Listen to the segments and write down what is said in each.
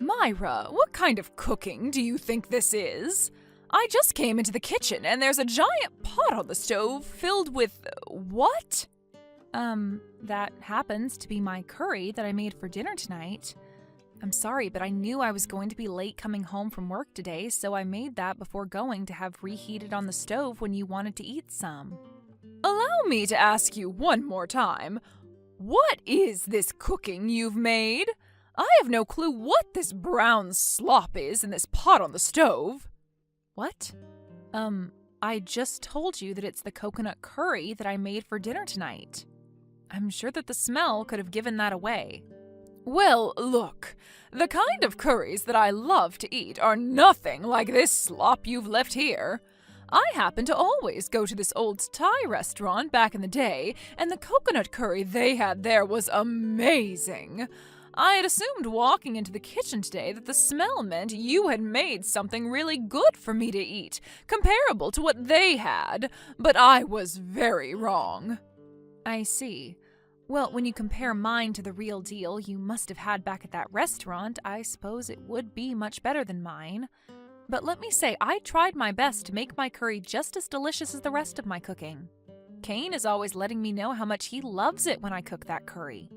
Myra, what kind of cooking do you think this is? I just came into the kitchen and there's a giant pot on the stove filled with what? That happens to be my curry that I made for dinner tonight. I'm sorry, but I knew I was going to be late coming home from work today, so I made that before going to have reheated on the stove when you wanted to eat some. Allow me to ask you one more time. What is this cooking you've made? I have no clue what this brown slop is in this pot on the stove. What? I just told you that it's the coconut curry that I made for dinner tonight. I'm sure that the smell could have given that away. Well, look, the kind of curries that I love to eat are nothing like this slop you've left here. I happen to always go to this old Thai restaurant back in the day, and the coconut curry they had there was amazing. I had assumed walking into the kitchen today that the smell meant you had made something really good for me to eat, comparable to what they had, but I was very wrong. I see. Well, when you compare mine to the real deal you must have had back at that restaurant, I suppose it would be much better than mine. But let me say, I tried my best to make my curry just as delicious as the rest of my cooking. Kane is always letting me know how much he loves it when I cook that curry.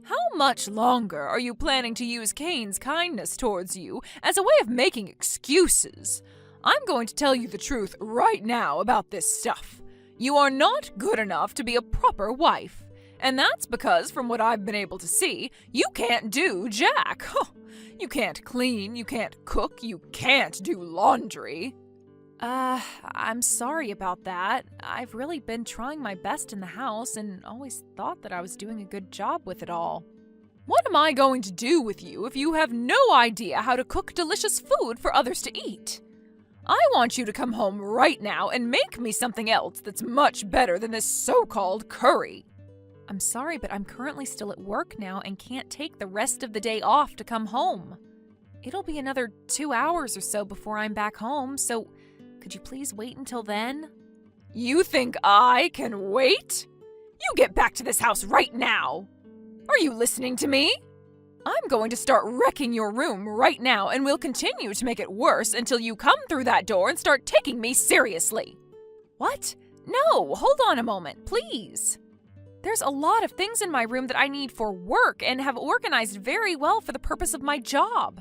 How much longer are you planning to use Kane's kindness towards you as a way of making excuses? I'm going to tell you the truth right now about this stuff. You are not good enough to be a proper wife. And that's because, from what I've been able to see, you can't do jack. You can't clean, you can't cook, you can't do laundry. I'm sorry about that. I've really been trying my best in the house and always thought that I was doing a good job with it all. What am I going to do with you if you have no idea how to cook delicious food for others to eat? I want you to come home right now and make me something else that's much better than this so-called curry. I'm sorry, but I'm currently still at work now and can't take the rest of the day off to come home. It'll be another 2 hours or so before I'm back home, so could you please wait until then? You think I can wait? You get back to this house right now! Are you listening to me? I'm going to start wrecking your room right now, and we'll continue to make it worse until you come through that door and start taking me seriously. What? No, hold on a moment, please. There's a lot of things in my room that I need for work and have organized very well for the purpose of my job.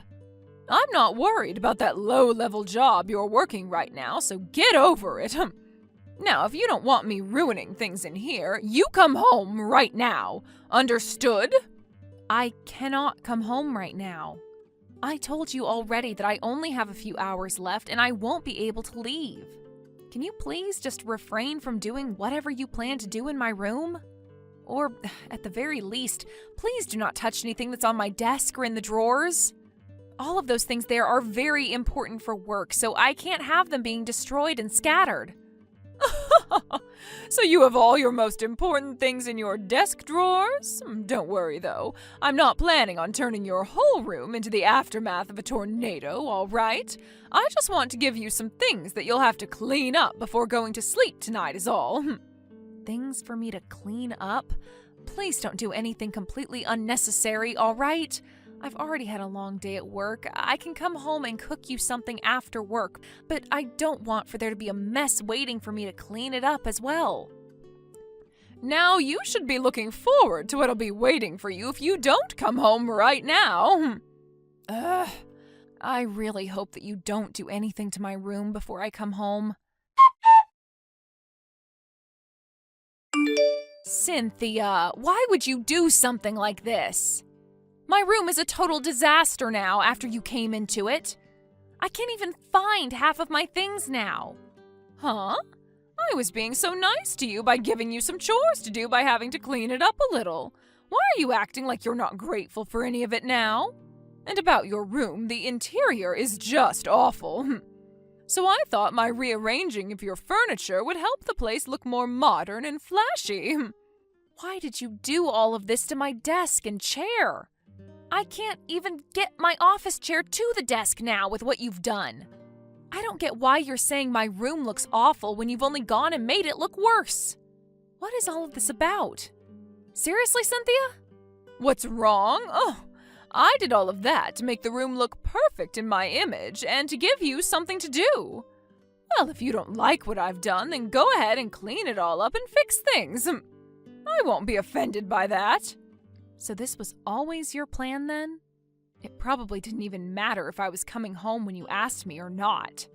I'm not worried about that low-level job you're working right now, so get over it. Now, if you don't want me ruining things in here, you come home right now. Understood? I cannot come home right now. I told you already that I only have a few hours left and I won't be able to leave. Can you please just refrain from doing whatever you plan to do in my room? Or, at the very least, please do not touch anything that's on my desk or in the drawers. All of those things there are very important for work, so I can't have them being destroyed and scattered. So you have all your most important things in your desk drawers? Don't worry, though. I'm not planning on turning your whole room into the aftermath of a tornado, all right? I just want to give you some things that you'll have to clean up before going to sleep tonight is all. Things for me to clean up? Please don't do anything completely unnecessary, all right? I've already had a long day at work. I can come home and cook you something after work, but I don't want for there to be a mess waiting for me to clean it up as well. Now you should be looking forward to what'll be waiting for you if you don't come home right now. I really hope that you don't do anything to my room before I come home. Cynthia, why would you do something like this? My room is a total disaster now after you came into it. I can't even find half of my things now. Huh? I was being so nice to you by giving you some chores to do by having to clean it up a little. Why are you acting like you're not grateful for any of it now? And about your room, the interior is just awful. So I thought my rearranging of your furniture would help the place look more modern and flashy. Why did you do all of this to my desk and chair? I can't even get my office chair to the desk now with what you've done. I don't get why you're saying my room looks awful when you've only gone and made it look worse. What is all of this about? Seriously, Cynthia? What's wrong? Oh, I did all of that to make the room look perfect in my image and to give you something to do. Well, if you don't like what I've done, then go ahead and clean it all up and fix things. I won't be offended by that. So this was always your plan then? It probably didn't even matter if I was coming home when you asked me or not.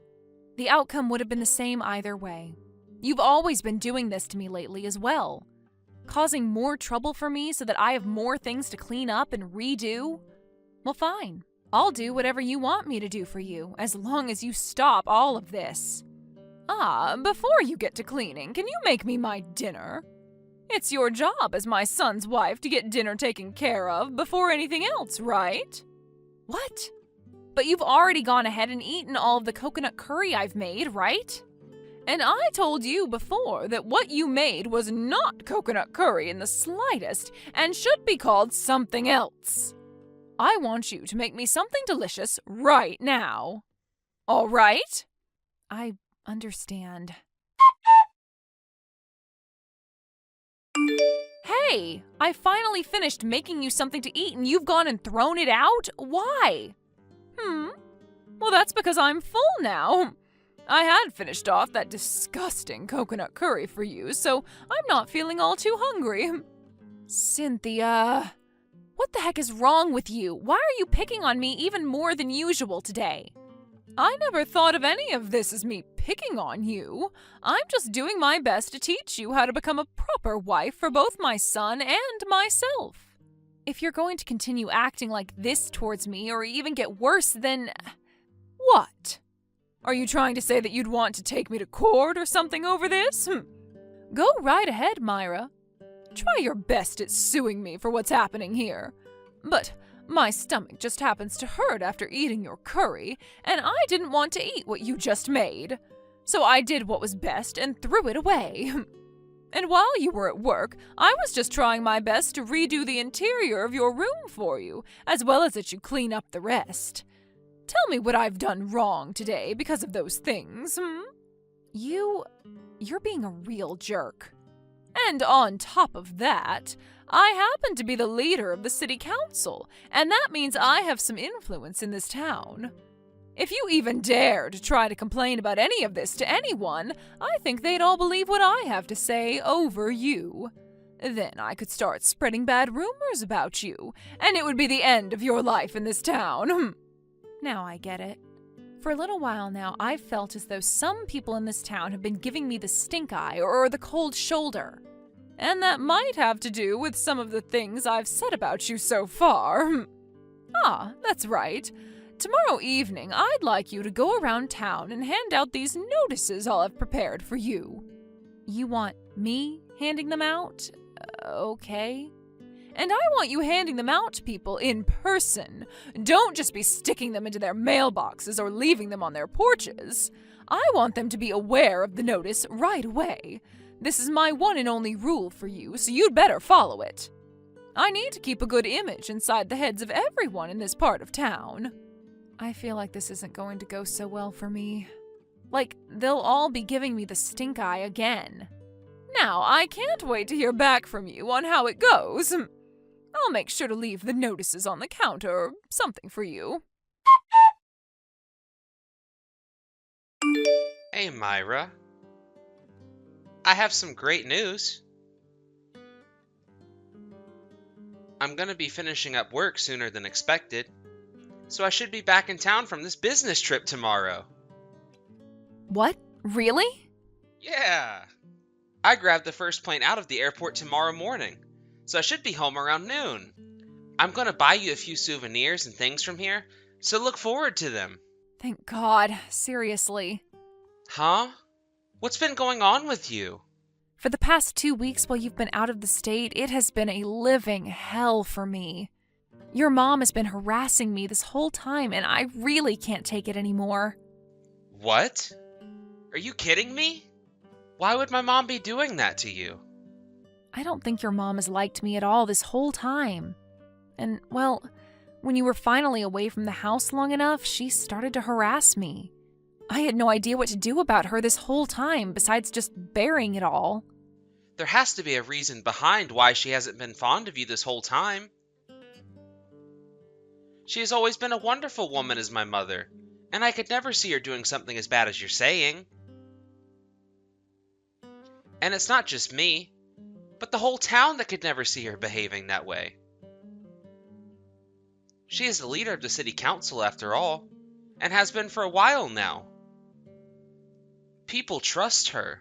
The outcome would have been the same either way. You've always been doing this to me lately as well. Causing more trouble for me so that I have more things to clean up and redo? Well, fine. I'll do whatever you want me to do for you, as long as you stop all of this. Before you get to cleaning, can you make me my dinner? It's your job as my son's wife to get dinner taken care of before anything else, right? What? But you've already gone ahead and eaten all of the coconut curry I've made, right? And I told you before that what you made was not coconut curry in the slightest and should be called something else. I want you to make me something delicious right now. All right? I understand. Hey, I finally finished making you something to eat and you've gone and thrown it out? Why? Well, that's because I'm full now. I had finished off that disgusting coconut curry for you, so I'm not feeling all too hungry. Cynthia, what the heck is wrong with you? Why are you picking on me even more than usual today? I never thought of any of this as me picking on you. I'm just doing my best to teach you how to become a proper wife for both my son and myself. If you're going to continue acting like this towards me or even get worse, then... What? Are you trying to say that you'd want to take me to court or something over this? Go right ahead, Myra. Try your best at suing me for what's happening here. But my stomach just happens to hurt after eating your curry, and I didn't want to eat what you just made. So I did what was best and threw it away. And while you were at work, I was just trying my best to redo the interior of your room for you, as well as that you clean up the rest. Tell me what I've done wrong today because of those things, You're being a real jerk. And on top of that, I happen to be the leader of the city council, and that means I have some influence in this town. If you even dare to try to complain about any of this to anyone, I think they'd all believe what I have to say over you. Then I could start spreading bad rumors about you, and it would be the end of your life in this town. Now I get it. For a little while now, I've felt as though some people in this town have been giving me the stink eye or the cold shoulder. And that might have to do with some of the things I've said about you so far. That's right. Tomorrow evening, I'd like you to go around town and hand out these notices I'll have prepared for you. You want me handing them out? Okay. And I want you handing them out to people in person. Don't just be sticking them into their mailboxes or leaving them on their porches. I want them to be aware of the notice right away. This is my one and only rule for you, so you'd better follow it. I need to keep a good image inside the heads of everyone in this part of town. I feel like this isn't going to go so well for me. Like, they'll all be giving me the stink eye again. Now, I can't wait to hear back from you on how it goes. I'll make sure to leave the notices on the counter or something for you. Hey, Myra. I have some great news. I'm gonna be finishing up work sooner than expected, so I should be back in town from this business trip tomorrow. What? Really? Yeah! I grabbed the first plane out of the airport tomorrow morning, so I should be home around noon. I'm gonna buy you a few souvenirs and things from here, so look forward to them. Thank God, seriously. Huh? What's been going on with you? For the past 2 weeks while you've been out of the state, it has been a living hell for me. Your mom has been harassing me this whole time, and I really can't take it anymore. What? Are you kidding me? Why would my mom be doing that to you? I don't think your mom has liked me at all this whole time. And, well, when you were finally away from the house long enough, she started to harass me. I had no idea what to do about her this whole time, besides just burying it all. There has to be a reason behind why she hasn't been fond of you this whole time. She has always been a wonderful woman as my mother, and I could never see her doing something as bad as you're saying. And it's not just me, but the whole town that could never see her behaving that way. She is the leader of the city council after all, and has been for a while now. People trust her.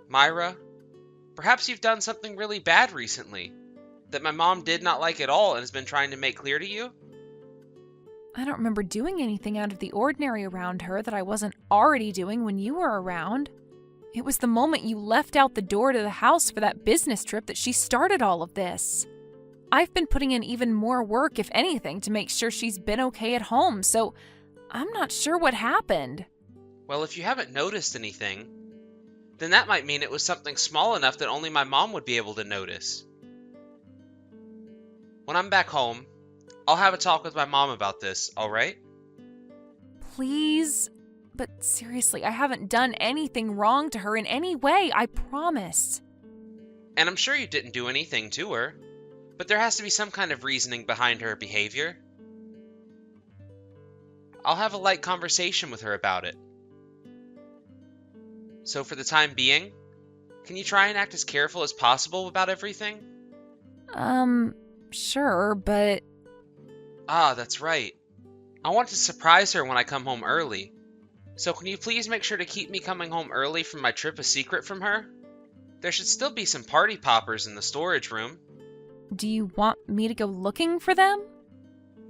Myra, perhaps you've done something really bad recently, that my mom did not like at all and has been trying to make clear to you? I don't remember doing anything out of the ordinary around her that I wasn't already doing when you were around. It was the moment you left out the door to the house for that business trip that she started all of this. I've been putting in even more work, if anything, to make sure she's been okay at home, so I'm not sure what happened. Well, if you haven't noticed anything, then that might mean it was something small enough that only my mom would be able to notice. When I'm back home, I'll have a talk with my mom about this, alright? Please? But seriously, I haven't done anything wrong to her in any way, I promise. And I'm sure you didn't do anything to her, but there has to be some kind of reasoning behind her behavior. I'll have a light conversation with her about it. So for the time being, can you try and act as careful as possible about everything? Sure, but... Ah, that's right. I want to surprise her when I come home early. So can you please make sure to keep me coming home early from my trip a secret from her? There should still be some party poppers in the storage room. Do you want me to go looking for them?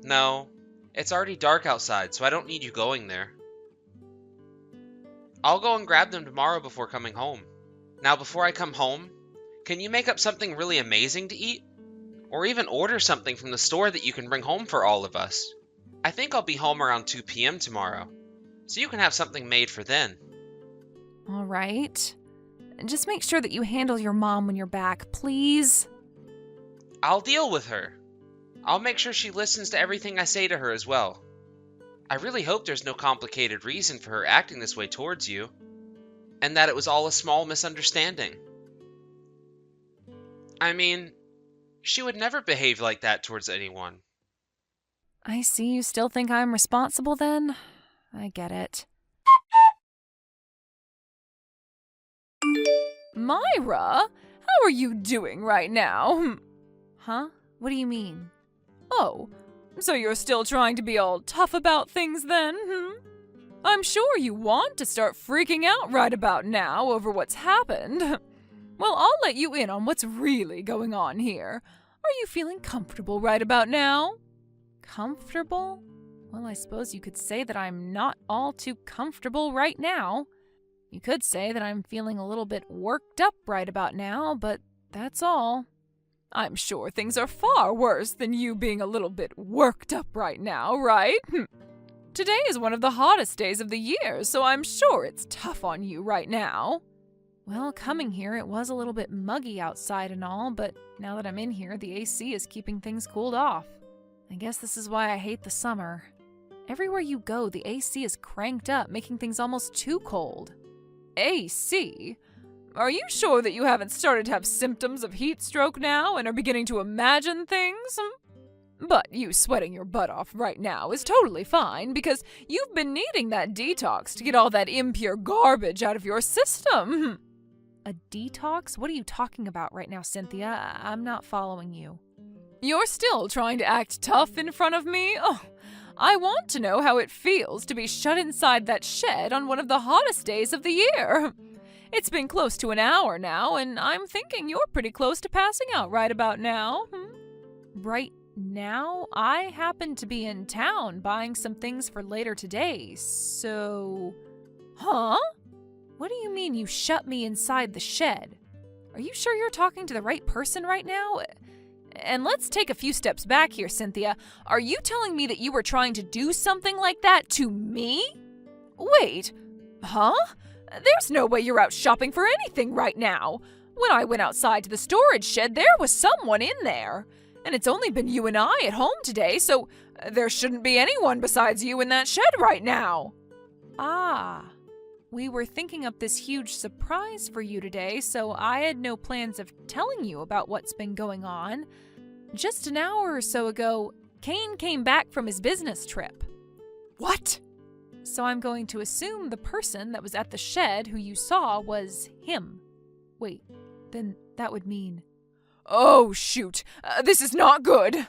No, it's already dark outside, so I don't need you going there. I'll go and grab them tomorrow before coming home. Now, before I come home, can you make up something really amazing to eat? Or even order something from the store that you can bring home for all of us. I think I'll be home around 2 p.m. tomorrow, so you can have something made for then. All right. Just make sure that you handle your mom when you're back, please. I'll deal with her. I'll make sure she listens to everything I say to her as well. I really hope there's no complicated reason for her acting this way towards you, and that it was all a small misunderstanding. I mean, she would never behave like that towards anyone. I see you still think I'm responsible then. I get it. Myra, how are you doing right now? Huh? What do you mean? Oh, so you're still trying to be all tough about things then, I'm sure you want to start freaking out right about now over what's happened. Well, I'll let you in on what's really going on here. Are you feeling comfortable right about now? Comfortable? Well, I suppose you could say that I'm not all too comfortable right now. You could say that I'm feeling a little bit worked up right about now, but that's all. I'm sure things are far worse than you being a little bit worked up right now, right? Today is one of the hottest days of the year, so I'm sure it's tough on you right now. Well, coming here, it was a little bit muggy outside and all, but now that I'm in here, the AC is keeping things cooled off. I guess this is why I hate the summer. Everywhere you go, the AC is cranked up, making things almost too cold. AC? Are you sure that you haven't started to have symptoms of heat stroke now and are beginning to imagine things? But you sweating your butt off right now is totally fine because you've been needing that detox to get all that impure garbage out of your system. A detox? What are you talking about right now, Cynthia? I'm not following you. You're still trying to act tough in front of me? Oh, I want to know how it feels to be shut inside that shed on one of the hottest days of the year. It's been close to an hour now, and I'm thinking you're pretty close to passing out right about now. Right now? I happen to be in town buying some things for later today, so... Huh? What do you mean you shut me inside the shed? Are you sure you're talking to the right person right now? And let's take a few steps back here, Cynthia. Are you telling me that you were trying to do something like that to me? Wait, huh? There's no way you're out shopping for anything right now. When I went outside to the storage shed, there was someone in there. And it's only been you and I at home today, so there shouldn't be anyone besides you in that shed right now. Ah, we were thinking up this huge surprise for you today, so I had no plans of telling you about what's been going on. Just an hour or so ago, Kane came back from his business trip. What? So I'm going to assume the person that was at the shed who you saw was him. Wait, then that would mean... Oh, shoot. This is not good.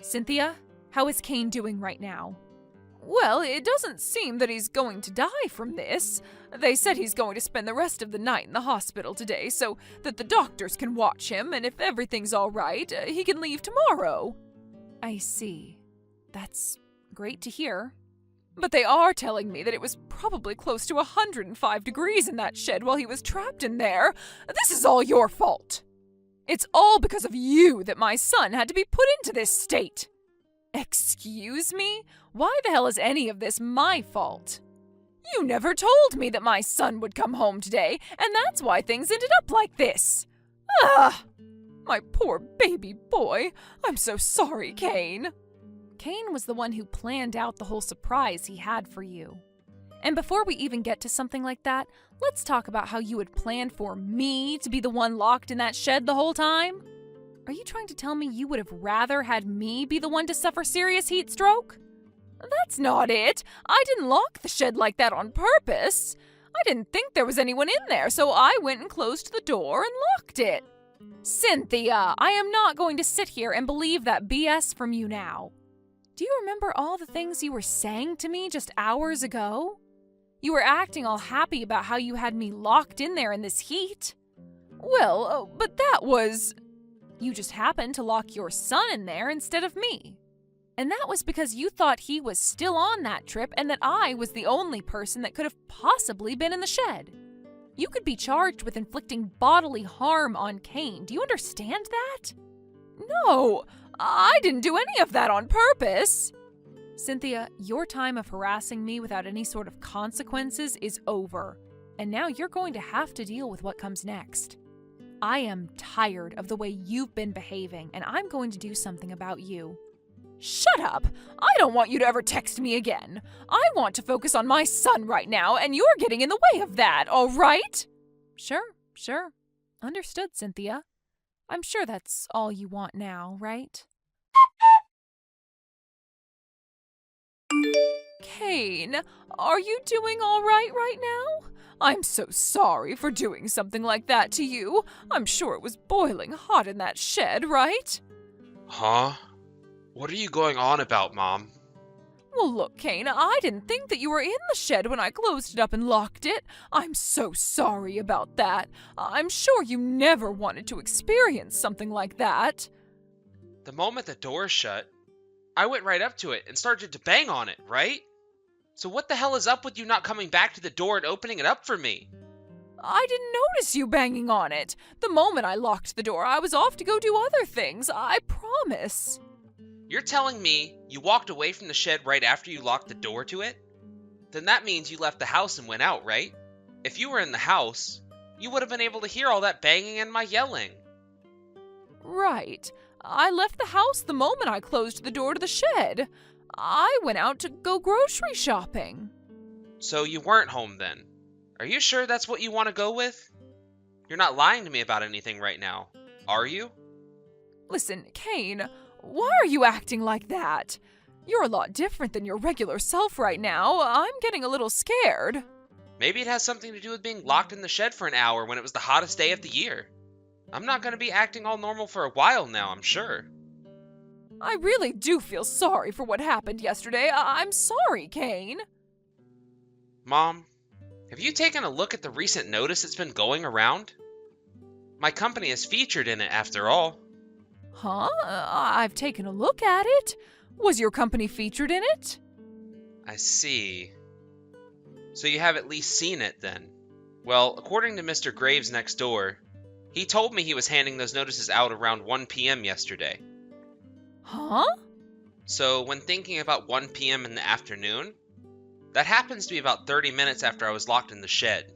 Cynthia, how is Kane doing right now? Well, it doesn't seem that he's going to die from this. They said he's going to spend the rest of the night in the hospital today so that the doctors can watch him, and if everything's all right, he can leave tomorrow. I see. That's great to hear. But they are telling me that it was probably close to 105 degrees in that shed while he was trapped in there. This is all your fault. It's all because of you that my son had to be put into this state. Excuse me? Why the hell is any of this my fault? You never told me that my son would come home today, and that's why things ended up like this. Ah! My poor baby boy. I'm so sorry, Kane. Kane was the one who planned out the whole surprise he had for you. And before we even get to something like that, let's talk about how you had planned for me to be the one locked in that shed the whole time. Are you trying to tell me you would have rather had me be the one to suffer serious heat stroke? That's not it. I didn't lock the shed like that on purpose. I didn't think there was anyone in there, so I went and closed the door and locked it. Cynthia, I am not going to sit here and believe that BS from you now. Do you remember all the things you were saying to me just hours ago? You were acting all happy about how you had me locked in there in this heat. Well, but that was... You just happened to lock your son in there instead of me. And that was because you thought he was still on that trip and that I was the only person that could have possibly been in the shed. You could be charged with inflicting bodily harm on Kane. Do you understand that? No, I didn't do any of that on purpose. Cynthia, your time of harassing me without any sort of consequences is over. And now you're going to have to deal with what comes next. I am tired of the way you've been behaving, and I'm going to do something about you. Shut up! I don't want you to ever text me again. I want to focus on my son right now, and you're getting in the way of that, all right? Sure. Understood, Cynthia. I'm sure that's all you want now, right? Kane, are you doing all right now? I'm so sorry for doing something like that to you. I'm sure it was boiling hot in that shed, right? Huh? What are you going on about, Mom? Well, look, Kane, I didn't think that you were in the shed when I closed it up and locked it. I'm so sorry about that. I'm sure you never wanted to experience something like that. The moment the door shut, I went right up to it and started to bang on it, right? So what the hell is up with you not coming back to the door and opening it up for me? I didn't notice you banging on it. The moment I locked the door, I was off to go do other things, I promise. You're telling me you walked away from the shed right after you locked the door to it? Then that means you left the house and went out, right? If you were in the house, you would have been able to hear all that banging and my yelling. Right. I left the house the moment I closed the door to the shed. I went out to go grocery shopping. So you weren't home then? Are you sure that's what you want to go with? You're not lying to me about anything right now, are you? Listen, Kane, why are you acting like that? You're a lot different than your regular self right now. I'm getting a little scared. Maybe it has something to do with being locked in the shed for an hour when it was the hottest day of the year. I'm not going to be acting all normal for a while now, I'm sure. I really do feel sorry for what happened yesterday. I'm sorry, Kane. Mom, have you taken a look at the recent notice that's been going around? My company is featured in it after all. Huh? I've taken a look at it. Was your company featured in it? I see. So you have at least seen it then. Well, according to Mr. Graves next door, he told me he was handing those notices out around 1 p.m. yesterday. Huh? So when thinking about 1 p.m. in the afternoon, that happens to be about 30 minutes after I was locked in the shed.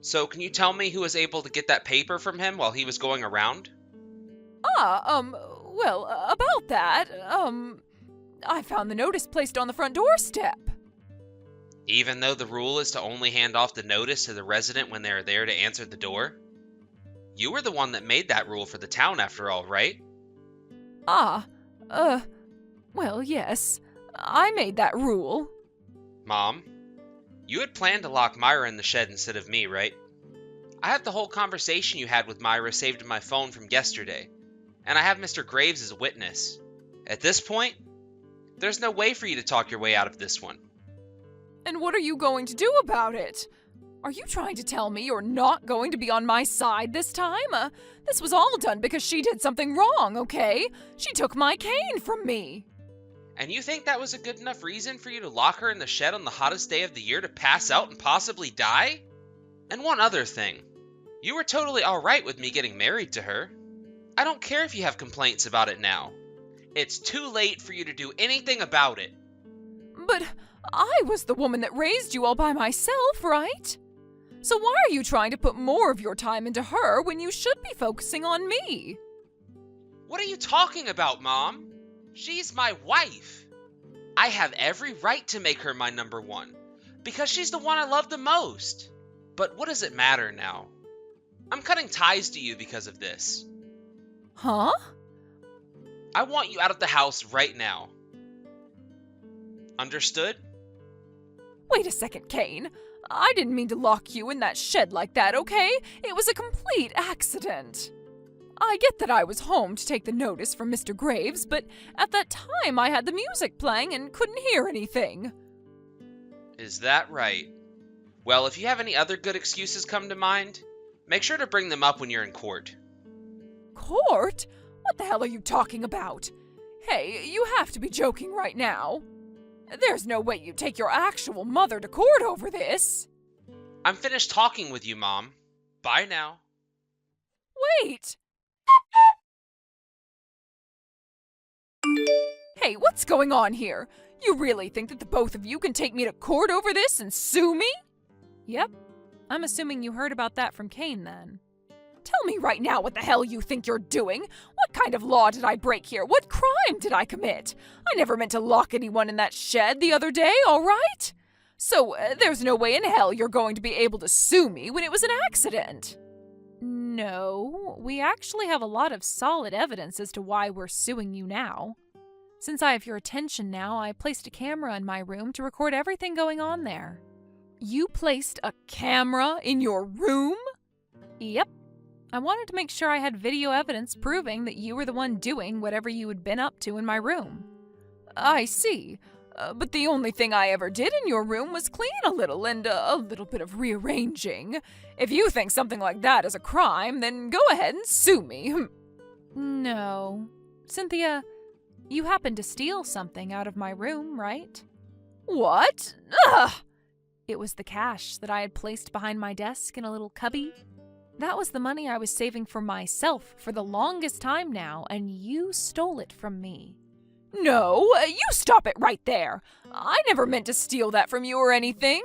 So can you tell me who was able to get that paper from him while he was going around? Well, about that, I found the notice placed on the front doorstep. Even though the rule is to only hand off the notice to the resident when they are there to answer the door? You were the one that made that rule for the town after all, right? Ah, well, yes. I made that rule. Mom, you had planned to lock Myra in the shed instead of me, right? I have the whole conversation you had with Myra saved in my phone from yesterday, and I have Mr. Graves as a witness. At this point, there's no way for you to talk your way out of this one. And what are you going to do about it? Are you trying to tell me you're not going to be on my side this time? This was all done because she did something wrong, okay? She took my cane from me. And you think that was a good enough reason for you to lock her in the shed on the hottest day of the year to pass out and possibly die? And one other thing. You were totally alright with me getting married to her. I don't care if you have complaints about it now. It's too late for you to do anything about it. But I was the woman that raised you all by myself, right? So why are you trying to put more of your time into her when you should be focusing on me? What are you talking about, Mom? She's my wife. I have every right to make her my number one, because she's the one I love the most. But what does it matter now? I'm cutting ties to you because of this. Huh? I want you out of the house right now. Understood? Wait a second, Kane. I didn't mean to lock you in that shed like that, okay? It was a complete accident. I get that I was home to take the notice from Mr. Graves, but at that time I had the music playing and couldn't hear anything. Is that right? Well, if you have any other good excuses come to mind, make sure to bring them up when you're in court. Court? What the hell are you talking about? Hey, you have to be joking right now. There's no way you'd take your actual mother to court over this. I'm finished talking with you, Mom. Bye now. Wait! Hey, what's going on here? You really think that the both of you can take me to court over this and sue me? Yep. I'm assuming you heard about that from Kane then. Tell me right now what the hell you think you're doing. What kind of law did I break here? What crime did I commit? I never meant to lock anyone in that shed the other day, all right? So there's no way in hell you're going to be able to sue me when it was an accident. No, we actually have a lot of solid evidence as to why we're suing you now. Since I have your attention now, I placed a camera in my room to record everything going on there. You placed a camera in your room? Yep. I wanted to make sure I had video evidence proving that you were the one doing whatever you had been up to in my room. I see. But the only thing I ever did in your room was clean a little and a little bit of rearranging. If you think something like that is a crime, then go ahead and sue me. No. Cynthia, you happened to steal something out of my room, right? What? Ugh! It was the cash that I had placed behind my desk in a little cubby. That was the money I was saving for myself for the longest time now, and you stole it from me. No, you stop it right there. I never meant to steal that from you or anything.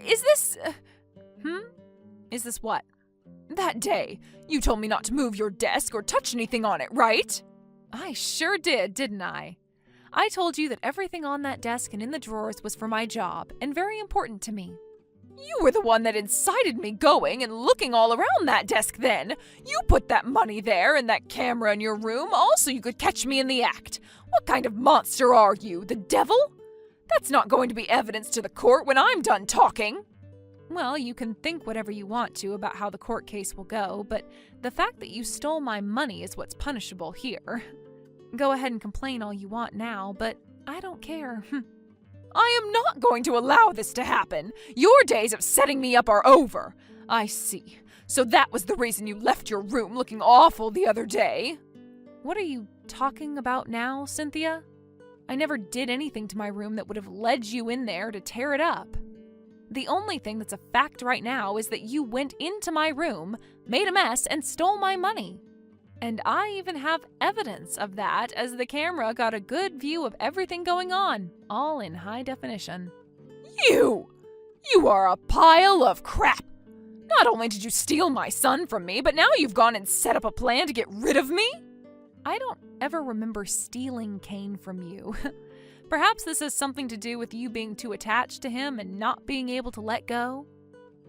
Is this... Is this what? That day, you told me not to move your desk or touch anything on it, right? I sure did, didn't I? I told you that everything on that desk and in the drawers was for my job and very important to me. You were the one that incited me going and looking all around that desk then. You put that money there and that camera in your room all so you could catch me in the act. What kind of monster are you, the devil? That's not going to be evidence to the court when I'm done talking. Well, you can think whatever you want to about how the court case will go, but the fact that you stole my money is what's punishable here. Go ahead and complain all you want now, but I don't care. I am not going to allow this to happen. Your days of setting me up are over. I see. So that was the reason you left your room looking awful the other day. What are you talking about now, Cynthia? I never did anything to my room that would have led you in there to tear it up. The only thing that's a fact right now is that you went into my room, made a mess, and stole my money. And I even have evidence of that, as the camera got a good view of everything going on, all in high definition. You are a pile of crap! Not only did you steal my son from me, but now you've gone and set up a plan to get rid of me? I don't ever remember stealing Kane from you. Perhaps this has something to do with you being too attached to him and not being able to let go?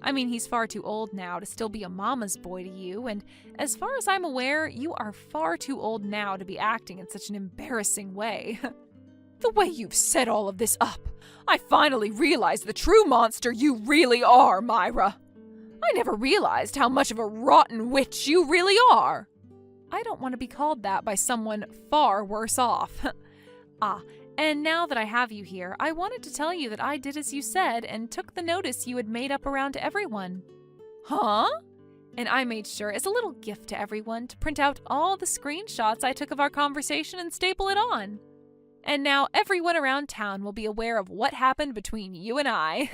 I mean, he's far too old now to still be a mama's boy to you, and as far as I'm aware, you are far too old now to be acting in such an embarrassing way. The way you've set all of this up, I finally realized the true monster you really are, Myra. I never realized how much of a rotten witch you really are. I don't want to be called that by someone far worse off. And now that I have you here, I wanted to tell you that I did as you said and took the notice you had made up around to everyone. Huh? And I made sure, as a little gift to everyone, to print out all the screenshots I took of our conversation and staple it on. And now everyone around town will be aware of what happened between you and I.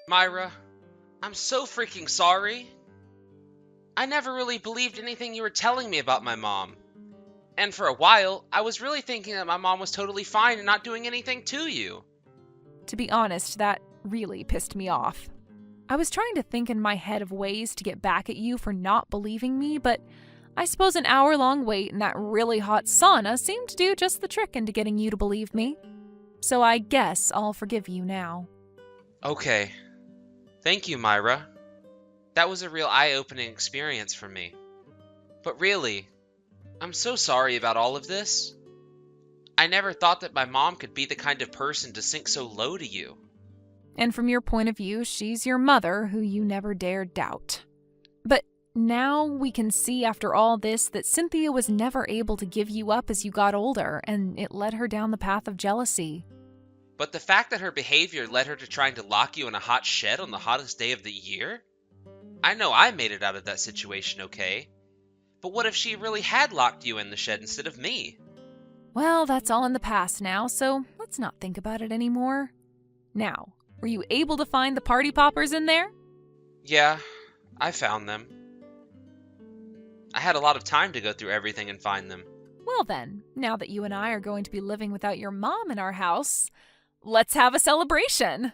Myra, I'm so freaking sorry. I never really believed anything you were telling me about my mom. And for a while, I was really thinking that my mom was totally fine and not doing anything to you. To be honest, that really pissed me off. I was trying to think in my head of ways to get back at you for not believing me, but I suppose an hour-long wait in that really hot sauna seemed to do just the trick into getting you to believe me. So I guess I'll forgive you now. Okay. Thank you, Myra. That was a real eye-opening experience for me. But really, I'm so sorry about all of this. I never thought that my mom could be the kind of person to sink so low to you. And from your point of view, she's your mother, who you never dared doubt. But now we can see after all this that Cynthia was never able to give you up as you got older, and it led her down the path of jealousy. But the fact that her behavior led her to trying to lock you in a hot shed on the hottest day of the year? I know I made it out of that situation okay. But what if she really had locked you in the shed instead of me? Well, that's all in the past now, so let's not think about it anymore. Now, were you able to find the party poppers in there? Yeah, I found them. I had a lot of time to go through everything and find them. Well then, now that you and I are going to be living without your mom in our house, let's have a celebration!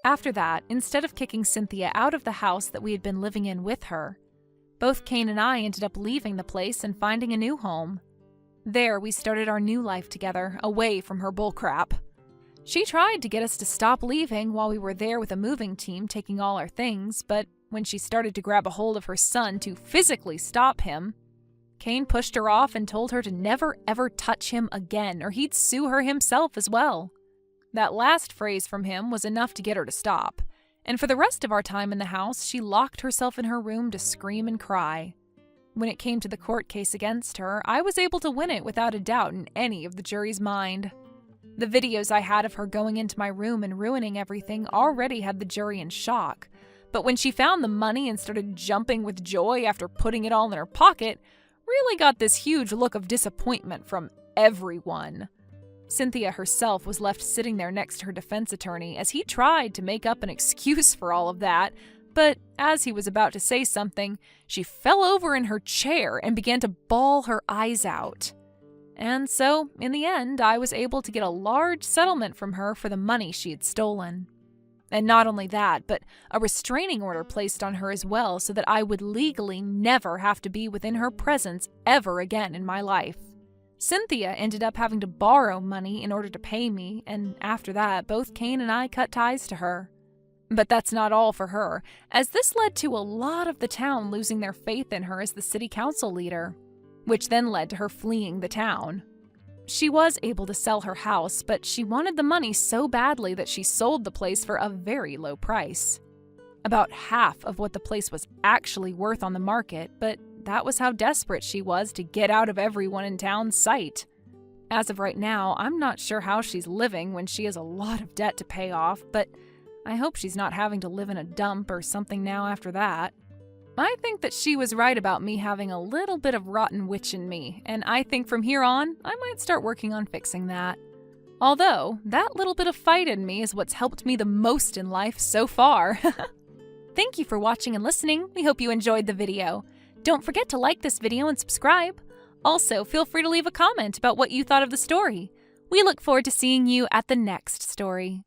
After that, instead of kicking Cynthia out of the house that we had been living in with her, both Kane and I ended up leaving the place and finding a new home. There, we started our new life together, away from her bullcrap. She tried to get us to stop leaving while we were there with a moving team taking all our things, but when she started to grab a hold of her son to physically stop him, Kane pushed her off and told her to never ever touch him again or he'd sue her himself as well. That last phrase from him was enough to get her to stop, and for the rest of our time in the house, she locked herself in her room to scream and cry. When it came to the court case against her, I was able to win it without a doubt in any of the jury's mind. The videos I had of her going into my room and ruining everything already had the jury in shock, but when she found the money and started jumping with joy after putting it all in her pocket, really got this huge look of disappointment from everyone. Cynthia herself was left sitting there next to her defense attorney as he tried to make up an excuse for all of that, but as he was about to say something, she fell over in her chair and began to bawl her eyes out. And so, in the end, I was able to get a large settlement from her for the money she had stolen. And not only that, but a restraining order placed on her as well so that I would legally never have to be within her presence ever again in my life. Cynthia ended up having to borrow money in order to pay me, and after that, both Kane and I cut ties to her. But that's not all for her, as this led to a lot of the town losing their faith in her as the city council leader, which then led to her fleeing the town. She was able to sell her house, but she wanted the money so badly that she sold the place for a very low price. About half of what the place was actually worth on the market, but that was how desperate she was to get out of everyone in town's sight. As of right now, I'm not sure how she's living when she has a lot of debt to pay off, but I hope she's not having to live in a dump or something now after that. I think that she was right about me having a little bit of rotten witch in me, and I think from here on, I might start working on fixing that. Although, that little bit of fight in me is what's helped me the most in life so far. Thank you for watching and listening. We hope you enjoyed the video. Don't forget to like this video and subscribe. Also, feel free to leave a comment about what you thought of the story. We look forward to seeing you at the next story.